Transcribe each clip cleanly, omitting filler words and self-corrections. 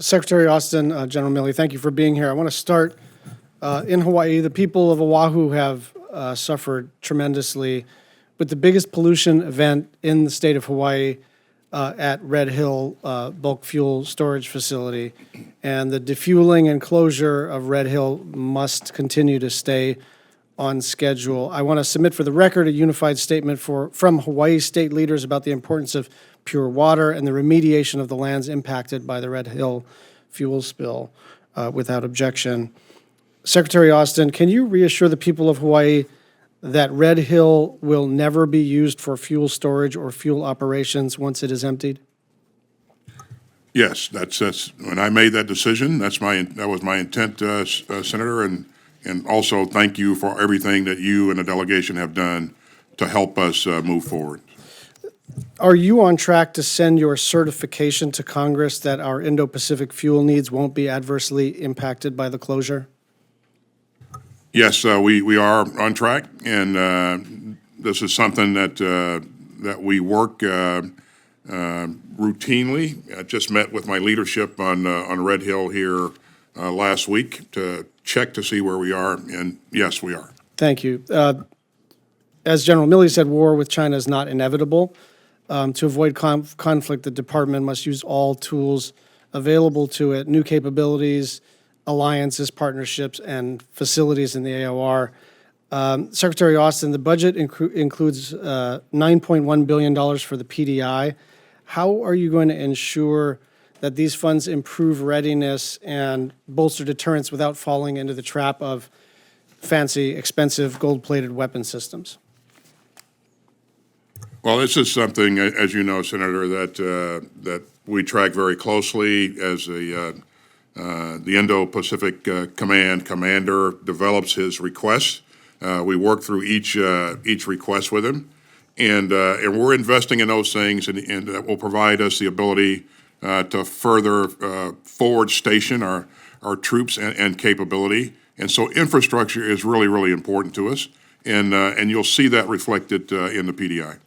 Secretary Austin, General Milley, thank you for being here. I want to start in Hawaii. The people of Oahu have suffered tremendously with the biggest pollution event in the state of Hawaii at Red Hill bulk fuel storage facility. And the defueling and closure of Red Hill must continue to stay on schedule. I want to submit for the record a unified statement from Hawaii state leaders about the importance of pure water and the remediation of the lands impacted by the Red Hill fuel spill without objection. Secretary Austin, can you reassure the people of Hawaii that Red Hill will never be used for fuel storage or fuel operations once it is emptied? Yes, that's when I made that decision. That was my intent, Senator, and also thank you for everything that you and the delegation have done to help us move forward. Are you on track to send your certification to Congress that our Indo-Pacific fuel needs won't be adversely impacted by the closure? Yes, we are on track, and this is something that we work routinely. I just met with my leadership on Red Hill here last week to check to see where we are, and yes, we are. Thank you. As General Milley said, war with China is not inevitable. To avoid conflict, the department must use all tools available to it, new capabilities, alliances, partnerships, and facilities in the AOR. Secretary Austin, the budget includes $9.1 billion for the PDI. How are you going to ensure that these funds improve readiness and bolster deterrence without falling into the trap of fancy, expensive, gold-plated weapon systems? Well, this is something, as you know, Senator, that we track very closely as the Indo-Pacific Command commander develops his requests. We work through each request with him, and we're investing in those things, and that will provide us the ability to further forward station our troops and capability. And so infrastructure is really, really important to us, and you'll see that reflected in the PDI.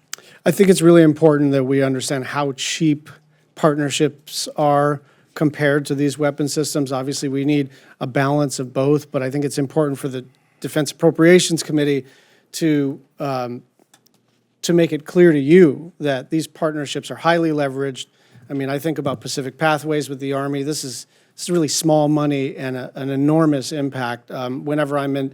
I think it's really important that we understand how cheap partnerships are compared to these weapon systems. Obviously, we need a balance of both, but I think it's important for the Defense Appropriations Committee to make it clear to you that these partnerships are highly leveraged. I mean, I think about Pacific Pathways with the Army. This is really small money and an enormous impact. Whenever I'm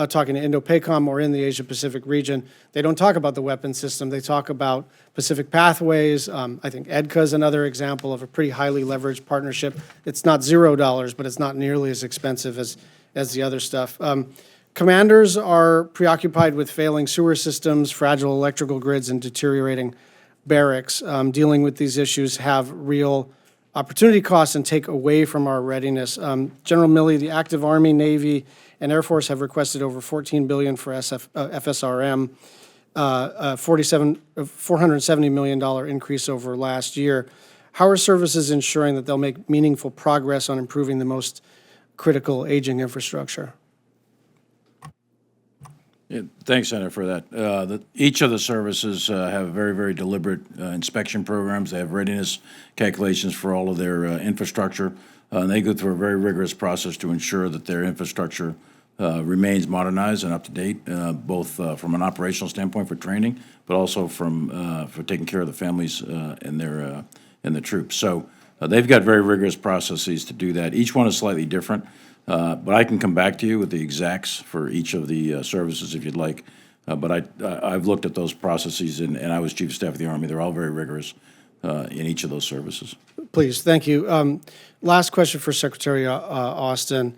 talking to Indo-PACOM or in the Asia-Pacific region, they don't talk about the weapon system. They talk about Pacific Pathways. I think EDCA is another example of a pretty highly leveraged partnership. It's not $0, but it's not nearly as expensive as the other stuff. Commanders are preoccupied with failing sewer systems, fragile electrical grids, and deteriorating barracks. Dealing with these issues have real opportunity costs and take away from our readiness. General Milley, the active Army, Navy, and Air Force have requested over $14 billion for FSRM, $470 million increase over last year. How are services ensuring that they'll make meaningful progress on improving the most critical aging infrastructure? Yeah, thanks, Senator, for that. Each of the services have very, very deliberate inspection programs. They have readiness calculations for all of their infrastructure. And they go through a very rigorous process to ensure that their infrastructure remains modernized and up to date, both from an operational standpoint for training, but also for taking care of the families and the troops. So they've got very rigorous processes to do that. Each one is slightly different. But I can come back to you with the exacts for each of the services if you'd like. But I've looked at those processes, and I was Chief of Staff of the Army. They're all very rigorous in each of those services. Please, thank you. Last question for Secretary Austin.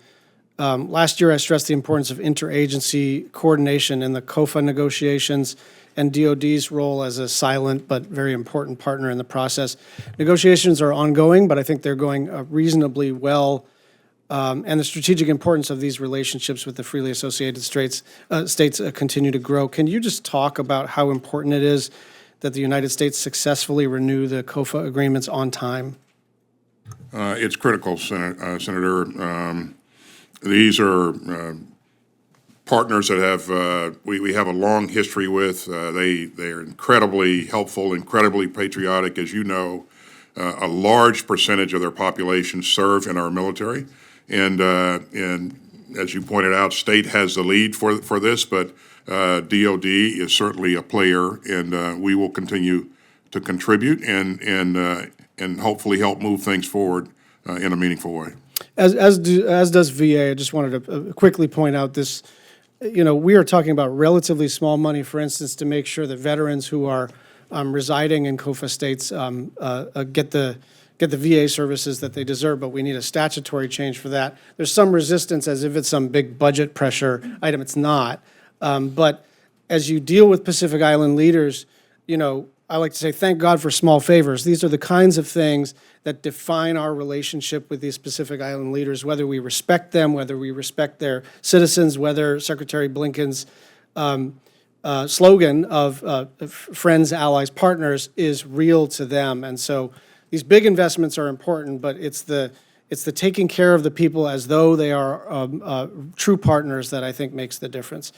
Last year, I stressed the importance of interagency coordination in the COFA negotiations and DOD's role as a silent but very important partner in the process. Negotiations are ongoing, but I think they're going reasonably well. And the strategic importance of these relationships with the freely associated states continue to grow. Can you just talk about how important it is that the United States successfully renew the COFA agreements on time? It's critical, Senator. These are partners that have we have a long history with. They are incredibly helpful, incredibly patriotic, as you know. a large percentage of their population serve in our military. And as you pointed out, state has the lead for this, but DOD is certainly a player, and we will continue to contribute and hopefully help move things forward in a meaningful way. As does VA. I just wanted to quickly point out this, we are talking about relatively small money, for instance, to make sure that veterans who are residing in COFA states get the VA services that they deserve, but we need a statutory change for that. There's some resistance as if it's some big budget pressure item. It's not. But as you deal with Pacific Island leaders, I like to say, thank God for small favors. These are the kinds of things that define our relationship with these Pacific Island leaders, whether we respect them, whether we respect their citizens, whether Secretary Blinken's slogan of friends, allies, partners is real to them. And so these big investments are important, but it's the taking care of the people as though they are true partners that I think makes the difference.